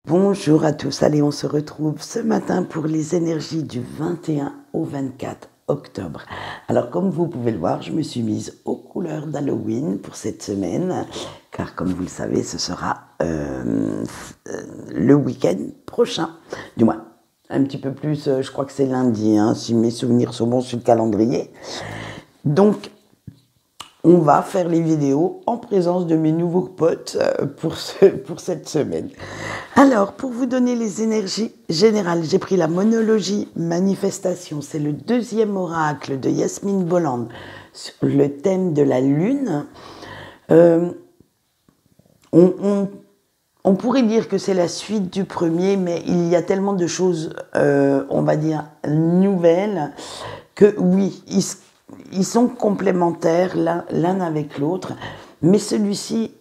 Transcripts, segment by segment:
Bonjour à tous, allez on se retrouve ce matin pour les énergies du 21 au 24 octobre. Alors comme vous pouvez le voir, je me suis mise aux couleurs d'Halloween pour cette semaine, car comme vous le savez, ce sera le week-end prochain, du moins un petit peu plus, je crois que c'est lundi, hein, si mes souvenirs sont bons sur le calendrier. Donc on va faire les vidéos en présence de mes nouveaux potes pour cette semaine. Alors, pour vous donner les énergies générales, j'ai pris la monologie manifestation. C'est le deuxième oracle de Yasmine Boland sur le thème de la lune. On pourrait dire que c'est la suite du premier, mais il y a tellement de choses, on va dire, nouvelles, que oui, ils sont complémentaires l'un avec l'autre, mais celui-ci,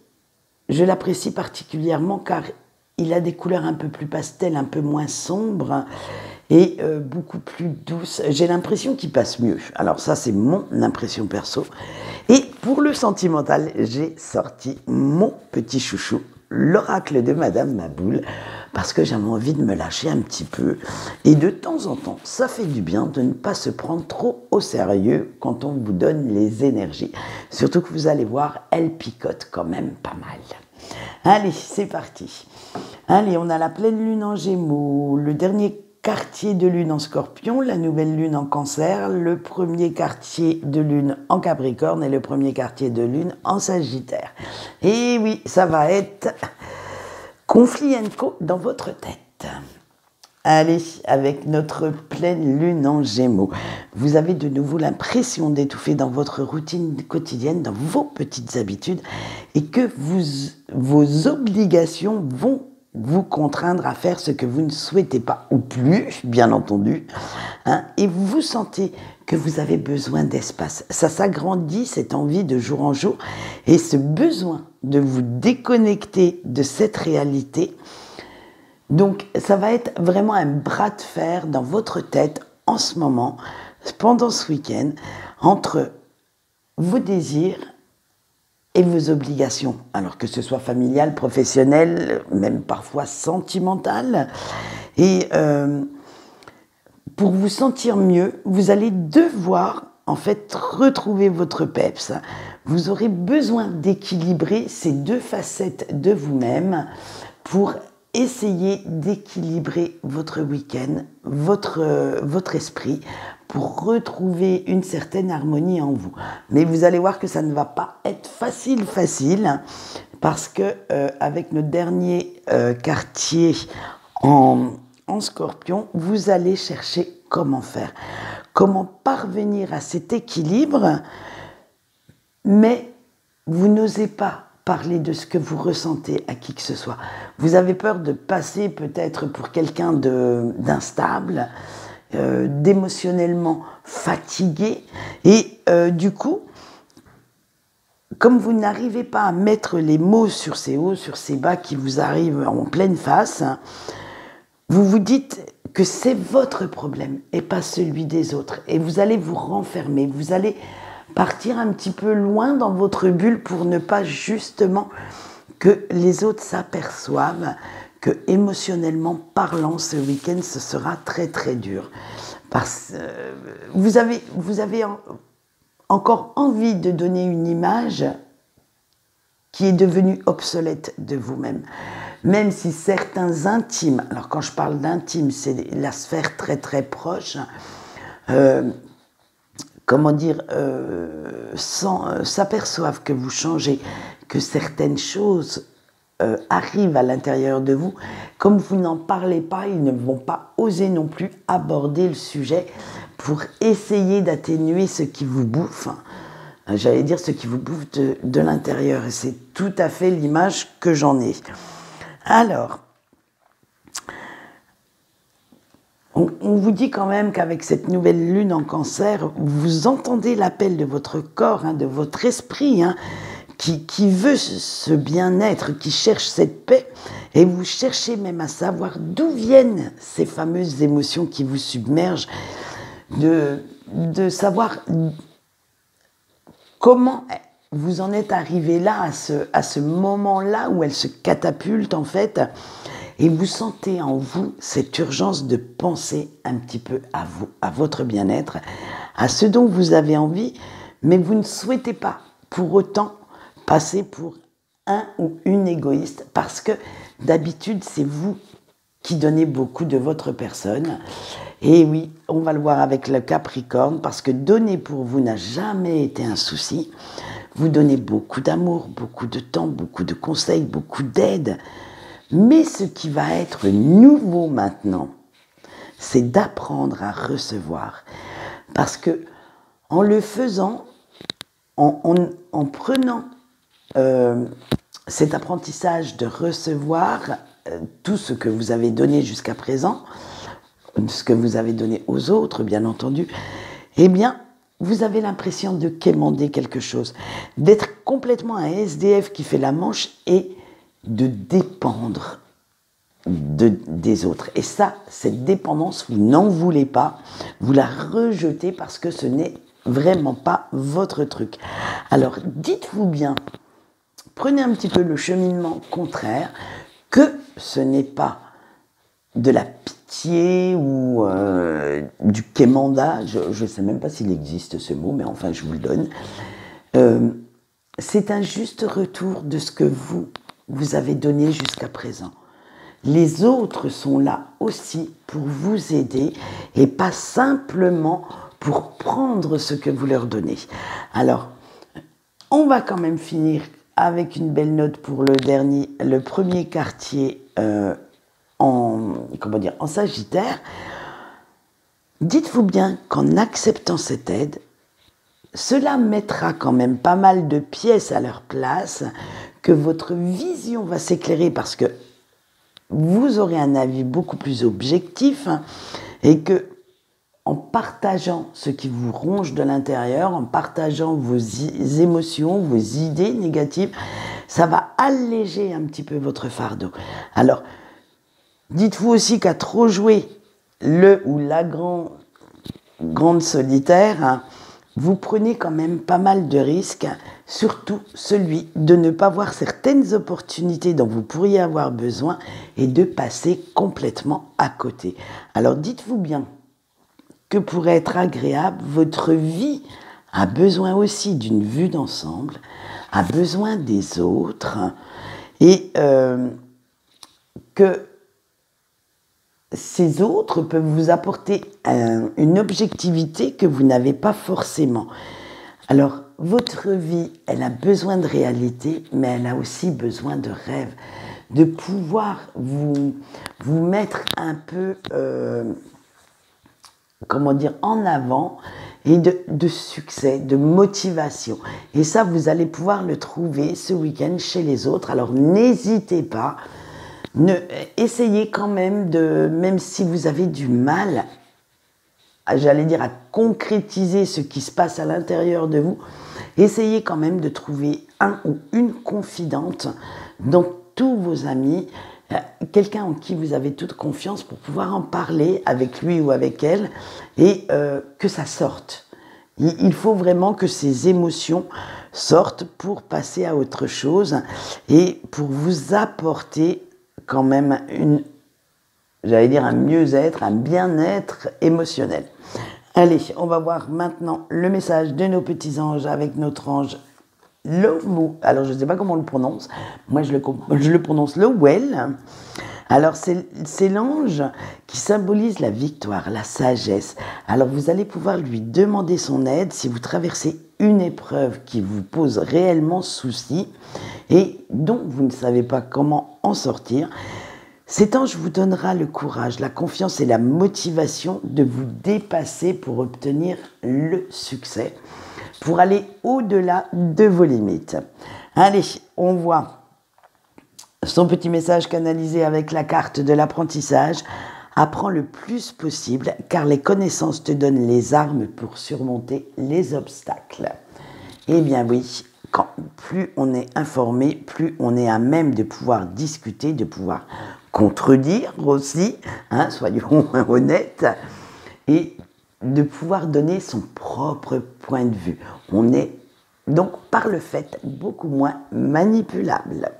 je l'apprécie particulièrement car il a des couleurs un peu plus pastel, un peu moins sombres et beaucoup plus douces. J'ai l'impression qu'il passe mieux. Alors ça, c'est mon impression perso. Et pour le sentimental, j'ai sorti mon petit chouchou, l'oracle de Madame Maboule, parce que j'avais envie de me lâcher un petit peu. Et de temps en temps, ça fait du bien de ne pas se prendre trop au sérieux quand on vous donne les énergies. Surtout que vous allez voir, elle picote quand même pas mal. Allez, c'est parti. Allez, on a la pleine lune en Gémeaux, le dernier quartier de lune en Scorpion, la nouvelle lune en Cancer, le premier quartier de lune en Capricorne et le premier quartier de lune en Sagittaire. Et oui, ça va être conflit & co dans votre tête. Allez, avec notre pleine lune en Gémeaux, vous avez de nouveau l'impression d'étouffer dans votre routine quotidienne, dans vos petites habitudes, et que vos obligations vont vous contraindre à faire ce que vous ne souhaitez pas, ou plus, bien entendu, hein, et vous sentez que vous avez besoin d'espace. Ça s'agrandit, cette envie de jour en jour, et ce besoin de vous déconnecter de cette réalité. Donc, ça va être vraiment un bras de fer dans votre tête en ce moment, pendant ce week-end, entre vos désirs et vos obligations, alors que ce soit familial, professionnel, même parfois sentimental. Et pour vous sentir mieux, vous allez devoir en fait retrouver votre peps. Vous aurez besoin d'équilibrer ces deux facettes de vous-même pour essayez d'équilibrer votre week-end, votre esprit, pour retrouver une certaine harmonie en vous. Mais vous allez voir que ça ne va pas être facile, parce que avec notre dernier quartier en Scorpion, vous allez chercher comment faire, comment parvenir à cet équilibre, mais vous n'osez pas parler de ce que vous ressentez à qui que ce soit. Vous avez peur de passer peut-être pour quelqu'un d'instable, d'émotionnellement fatigué. Et du coup, comme vous n'arrivez pas à mettre les mots sur ces hauts, sur ces bas qui vous arrivent en pleine face, vous vous dites que c'est votre problème et pas celui des autres. Et vous allez vous renfermer, vous allez partir un petit peu loin dans votre bulle pour ne pas justement que les autres s'aperçoivent que émotionnellement parlant, ce week-end, ce sera très très dur. Parce vous avez encore envie de donner une image qui est devenue obsolète de vous-même. Même si certains intimes, alors quand je parle d'intime, c'est la sphère très très proche, s'aperçoivent que vous changez, que certaines choses arrivent à l'intérieur de vous. Comme vous n'en parlez pas, ils ne vont pas oser non plus aborder le sujet pour essayer d'atténuer ce qui vous bouffe. J'allais dire ce qui vous bouffe de l'intérieur. Et c'est tout à fait l'image que j'en ai. Alors, on vous dit quand même qu'avec cette nouvelle lune en Cancer, vous entendez l'appel de votre corps, hein, de votre esprit, hein, qui veut ce bien-être, qui cherche cette paix, et vous cherchez même à savoir d'où viennent ces fameuses émotions qui vous submergent, de savoir comment vous en êtes arrivé là, à ce moment-là où elles se catapultent en fait. et vous sentez en vous cette urgence de penser un petit peu à vous, à votre bien-être, à ce dont vous avez envie, mais vous ne souhaitez pas pour autant passer pour un ou une égoïste, parce que d'habitude, c'est vous qui donnez beaucoup de votre personne. Et oui, on va le voir avec le Capricorne, parce que donner pour vous n'a jamais été un souci. Vous donnez beaucoup d'amour, beaucoup de temps, beaucoup de conseils, beaucoup d'aide. Mais ce qui va être nouveau maintenant, c'est d'apprendre à recevoir. Parce que en le faisant, en prenant cet apprentissage de recevoir tout ce que vous avez donné jusqu'à présent, ce que vous avez donné aux autres, bien entendu, eh bien, vous avez l'impression de quémander quelque chose, d'être complètement un SDF qui fait la manche et de dépendre des autres. Et ça, cette dépendance, vous n'en voulez pas, vous la rejetez parce que ce n'est vraiment pas votre truc. Alors, dites-vous bien, prenez un petit peu le cheminement contraire, que ce n'est pas de la pitié ou du quémanda, je ne sais même pas s'il existe ce mot, mais enfin je vous le donne. C'est un juste retour de ce que vous avez donné jusqu'à présent. Les autres sont là aussi pour vous aider et pas simplement pour prendre ce que vous leur donnez. Alors, on va quand même finir avec une belle note pour le premier quartier en Sagittaire. Dites-vous bien qu'en acceptant cette aide, cela mettra quand même pas mal de pièces à leur place, que votre vision va s'éclairer parce que vous aurez un avis beaucoup plus objectif et que en partageant ce qui vous ronge de l'intérieur, en partageant vos émotions, vos idées négatives, ça va alléger un petit peu votre fardeau. Alors, dites-vous aussi qu'à trop jouer le ou la grande solitaire, vous prenez quand même pas mal de risques, surtout celui de ne pas voir certaines opportunités dont vous pourriez avoir besoin et de passer complètement à côté. Alors dites-vous bien que pour être agréable, votre vie a besoin aussi d'une vue d'ensemble, a besoin des autres et que ces autres peuvent vous apporter une objectivité que vous n'avez pas forcément. Alors, votre vie, elle a besoin de réalité, mais elle a aussi besoin de rêve, de pouvoir vous mettre un peu, en avant et de succès, de motivation. Et ça, vous allez pouvoir le trouver ce week-end chez les autres. Alors, n'hésitez pas. Essayez quand même même si vous avez du mal, à concrétiser ce qui se passe à l'intérieur de vous, essayez quand même de trouver un ou une confidente dans tous vos amis, quelqu'un en qui vous avez toute confiance pour pouvoir en parler avec lui ou avec elle et que ça sorte. Il faut vraiment que ces émotions sortent pour passer à autre chose et pour vous apporter quand même un mieux-être, un bien-être émotionnel. Allez, on va voir maintenant le message de nos petits anges avec notre ange Lowell. Alors, je ne sais pas comment on le prononce. Moi, je le prononce Lowell. Alors, c'est l'ange qui symbolise la victoire, la sagesse. Alors, vous allez pouvoir lui demander son aide si vous traversez une épreuve qui vous pose réellement souci et dont vous ne savez pas comment en sortir. Cet ange vous donnera le courage, la confiance et la motivation de vous dépasser pour obtenir le succès, pour aller au-delà de vos limites. Allez, on voit son petit message canalisé avec la carte de l'apprentissage. Apprends le plus possible, car les connaissances te donnent les armes pour surmonter les obstacles. Eh bien oui, plus on est informé, plus on est à même de pouvoir discuter, de pouvoir contredire aussi, soyons honnêtes, et de pouvoir donner son propre point de vue. On est donc, par le fait, beaucoup moins manipulable.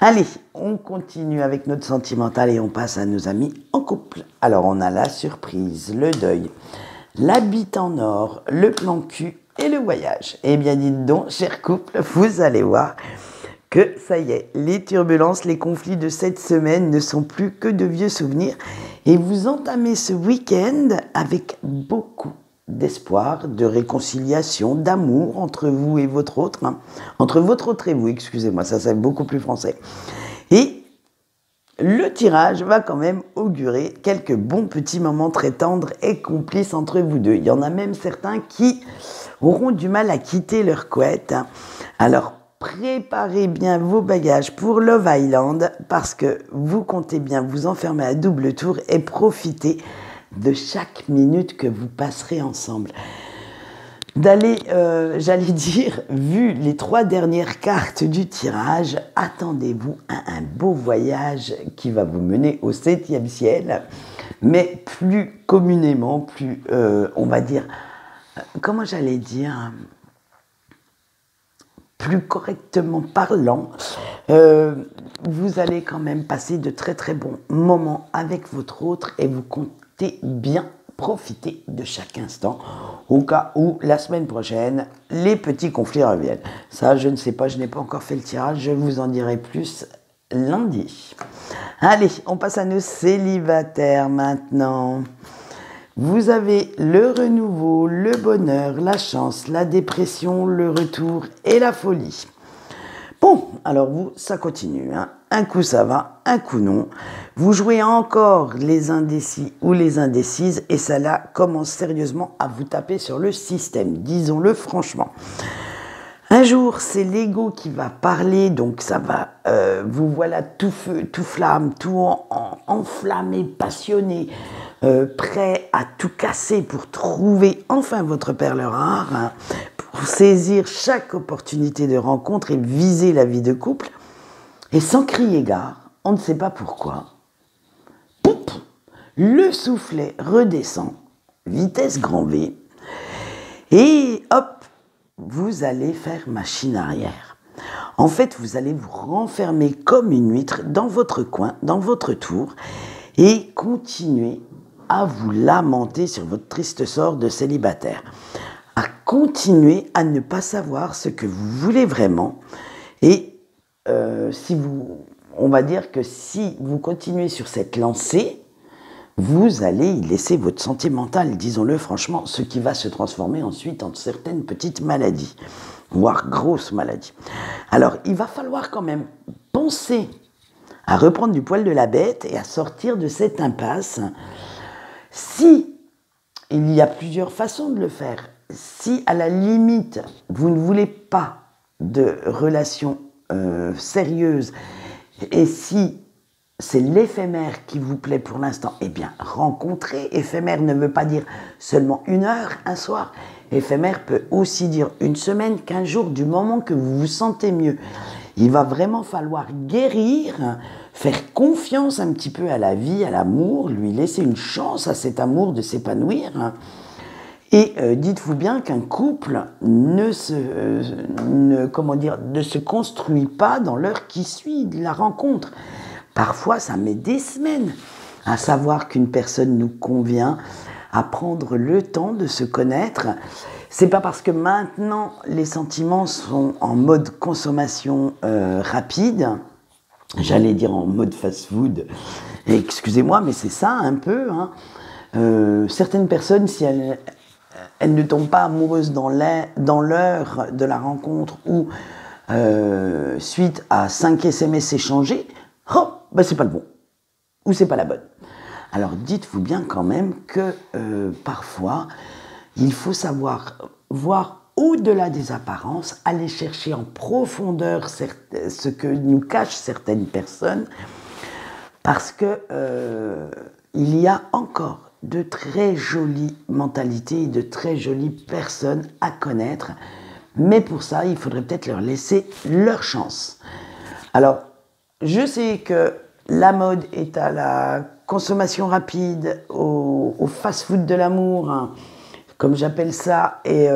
Allez, on continue avec notre sentimental et on passe à nos amis en couple. Alors, on a la surprise, le deuil, l'habit en or, le plan cul et le voyage. Eh bien, dites donc, cher couple, vous allez voir que ça y est, les turbulences, les conflits de cette semaine ne sont plus que de vieux souvenirs et vous entamez ce week-end avec beaucoup d'espoir, de réconciliation, d'amour entre vous et votre autre, entre votre autre et vous, excusez-moi, ça c'est beaucoup plus français. Et le tirage va quand même augurer quelques bons petits moments très tendres et complices entre vous deux. Il y en a même certains qui auront du mal à quitter leur couette. Alors, préparez bien vos bagages pour Love Island parce que vous comptez bien vous enfermer à double tour et profiter de chaque minute que vous passerez ensemble. J'allais dire, vu les 3 dernières cartes du tirage, attendez-vous à un beau voyage qui va vous mener au 7e ciel, mais plus communément, plus, on va dire, comment j'allais dire, plus correctement parlant, vous allez quand même passer de très très bons moments avec votre autre et vous comptez bien profiter de chaque instant au cas où la semaine prochaine les petits conflits reviennent. Ça, je ne sais pas, je n'ai pas encore fait le tirage, je vous en dirai plus lundi. Allez, on passe à nos célibataires maintenant. Vous avez le renouveau, le bonheur, la chance, la dépression, le retour et la folie. Bon, alors vous, ça continue. Un coup ça va, un coup non. Vous jouez encore les indécis ou les indécises et ça là commence sérieusement à vous taper sur le système, disons-le franchement. Un jour, c'est l'ego qui va parler, donc ça va, vous voilà tout feu, tout flamme, tout enflammé, passionné, prêt à tout casser pour trouver enfin votre perle rare, pour saisir chaque opportunité de rencontre et viser la vie de couple. Et sans crier gare, on ne sait pas pourquoi, poup, le soufflet redescend, vitesse grand V, et hop, vous allez faire machine arrière. En fait, vous allez vous renfermer comme une huître dans votre coin, dans votre tour, et continuer à vous lamenter sur votre triste sort de célibataire, à continuer à ne pas savoir ce que vous voulez vraiment, et on va dire que si vous continuez sur cette lancée, vous allez y laisser votre santé mentale, disons-le franchement, ce qui va se transformer ensuite en certaines petites maladies, voire grosses maladies. Alors, il va falloir quand même penser à reprendre du poil de la bête et à sortir de cette impasse. Si il y a plusieurs façons de le faire, si à la limite, vous ne voulez pas de relation sérieuse, et si c'est l'éphémère qui vous plaît pour l'instant, eh bien, rencontrer. Éphémère ne veut pas dire seulement 1 heure, un soir. Éphémère peut aussi dire 1 semaine, 15 jours, du moment que vous vous sentez mieux. Il va vraiment falloir guérir, faire confiance un petit peu à la vie, à l'amour, lui laisser une chance à cet amour de s'épanouir. Et dites-vous bien qu'un couple ne se construit pas dans l'heure qui suit de la rencontre. Parfois, ça met des semaines à savoir qu'une personne nous convient, à prendre le temps de se connaître. C'est pas parce que maintenant les sentiments sont en mode consommation rapide, j'allais dire en mode fast-food, excusez-moi, mais c'est ça un peu. Certaines personnes, si elles ne tombent pas amoureuses dans l'heure de la rencontre ou suite à 5 SMS échangés, c'est pas le bon, ou c'est pas la bonne. Alors dites-vous bien quand même que parfois, il faut savoir voir au-delà des apparences, aller chercher en profondeur ce que nous cachent certaines personnes, parce que il y a encore de très jolies mentalités et de très jolies personnes à connaître, mais pour ça, il faudrait peut-être leur laisser leur chance. Alors, je sais que la mode est à la consommation rapide, au fast-food de l'amour, comme j'appelle ça, et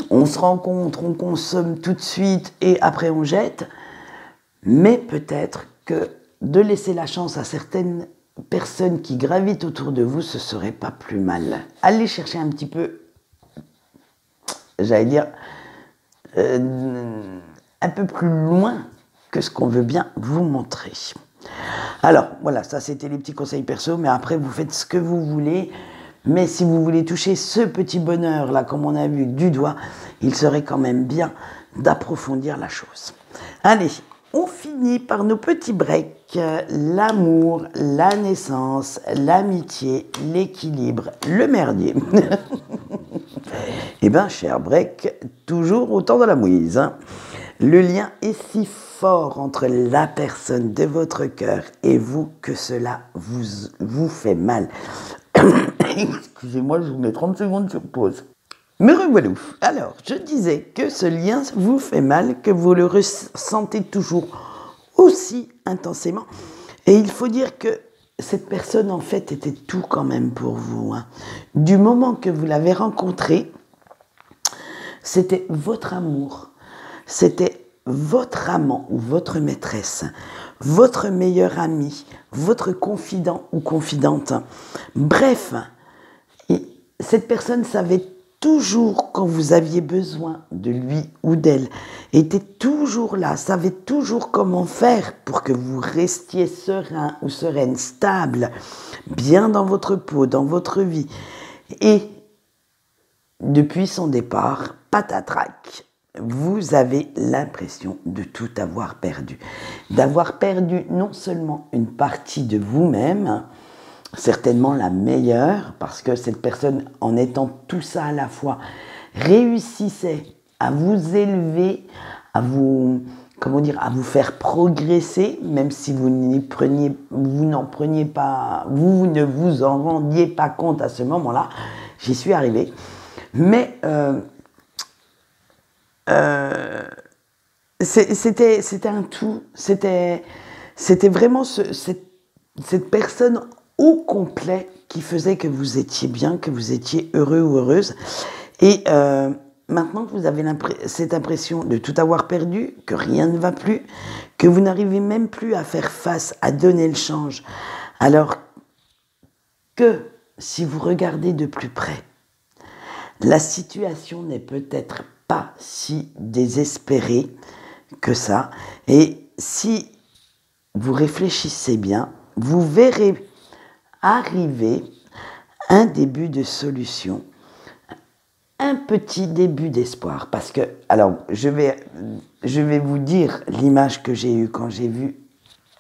on se rencontre, on consomme tout de suite et après on jette. Mais peut-être que de laisser la chance à certaines personnes qui gravitent autour de vous, ce serait pas plus mal. Allez chercher un petit peu, j'allais dire, un peu plus loin que ce qu'on veut bien vous montrer. Alors, voilà, ça c'était les petits conseils perso, mais après vous faites ce que vous voulez. Mais si vous voulez toucher ce petit bonheur là, comme on a vu, du doigt, il serait quand même bien d'approfondir la chose. Allez, on finit par nos petits breaks. L'amour, la naissance, l'amitié, l'équilibre, le merdier. Eh bien, cher break, toujours autant de la mouise. Hein. Le lien est si fort entre la personne de votre cœur et vous que cela vous fait mal. Excusez-moi, je vous mets 30 secondes sur pause. Me revoilà. Alors, je disais que ce lien vous fait mal, que vous le ressentez toujours aussi intensément. Et il faut dire que cette personne, en fait, était tout quand même pour vous. Hein. Du moment que vous l'avez rencontré, c'était votre amour. C'était votre amant ou votre maîtresse, votre meilleur ami, votre confident ou confidente. Bref, cette personne savait toujours quand vous aviez besoin de lui ou d'elle, était toujours là, savait toujours comment faire pour que vous restiez serein ou sereine, stable, bien dans votre peau, dans votre vie. Et depuis son départ, patatrac, vous avez l'impression de tout avoir perdu. D'avoir perdu non seulement une partie de vous-même, certainement la meilleure, parce que cette personne, en étant tout ça à la fois, réussissait à vous élever, à vous, comment dire, à vous faire progresser, même si vous ne vous en rendiez pas compte à ce moment-là. J'y suis arrivée. Mais c'était un tout, c'était vraiment cette personne au complet qui faisait que vous étiez bien, que vous étiez heureux ou heureuse. Et maintenant que vous avez cette impression de tout avoir perdu, que rien ne va plus, que vous n'arrivez même plus à faire face, à donner le change, alors que si vous regardez de plus près, la situation n'est peut-être pas si désespérée que ça. Et si vous réfléchissez bien, vous verrez arriver un début de solution, un petit début d'espoir. Parce que, alors, je vais vous dire l'image que j'ai eue quand j'ai vu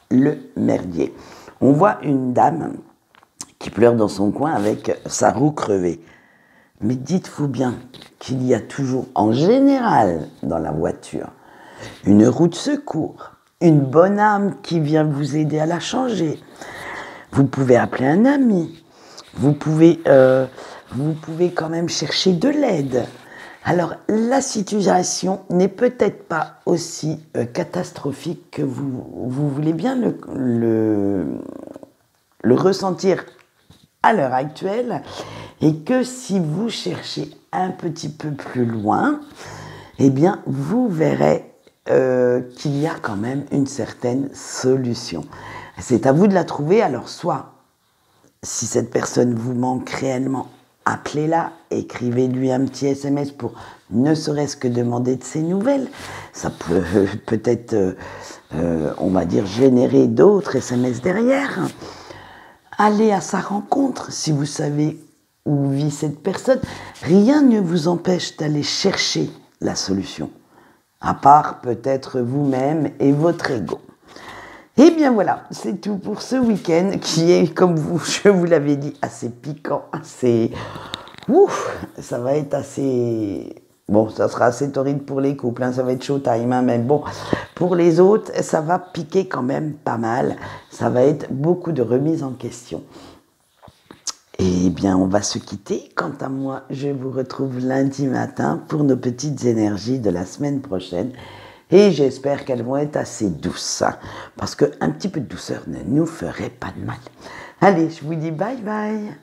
le merdier. On voit une dame qui pleure dans son coin avec sa roue crevée. Mais dites-vous bien qu'il y a toujours, en général, dans la voiture, une roue de secours, une bonne âme qui vient vous aider à la changer. Vous pouvez appeler un ami. Vous pouvez quand même chercher de l'aide. Alors, la situation n'est peut-être pas aussi catastrophique que vous voulez bien le ressentir à l'heure actuelle, et que si vous cherchez un petit peu plus loin, eh bien, vous verrez qu'il y a quand même une certaine solution. C'est à vous de la trouver. Alors, soit, si cette personne vous manque réellement, appelez-la, écrivez-lui un petit SMS pour ne serait-ce que demander de ses nouvelles. Ça peut peut-être, on va dire, générer d'autres SMS derrière. Allez à sa rencontre si vous savez où vit cette personne. Rien ne vous empêche d'aller chercher la solution, à part peut-être vous-même et votre ego. Et bien voilà, c'est tout pour ce week-end qui est, comme je vous l'avais dit, assez piquant, assez... Ouf, ça va être assez... Bon, ça sera assez torride pour les couples, hein, ça va être showtime, hein, mais bon, pour les autres, ça va piquer quand même pas mal. Ça va être beaucoup de remises en question. Eh bien, on va se quitter. Quant à moi, je vous retrouve lundi matin pour nos petites énergies de la semaine prochaine. Et j'espère qu'elles vont être assez douces, hein, parce qu'un petit peu de douceur ne nous ferait pas de mal. Allez, je vous dis bye bye.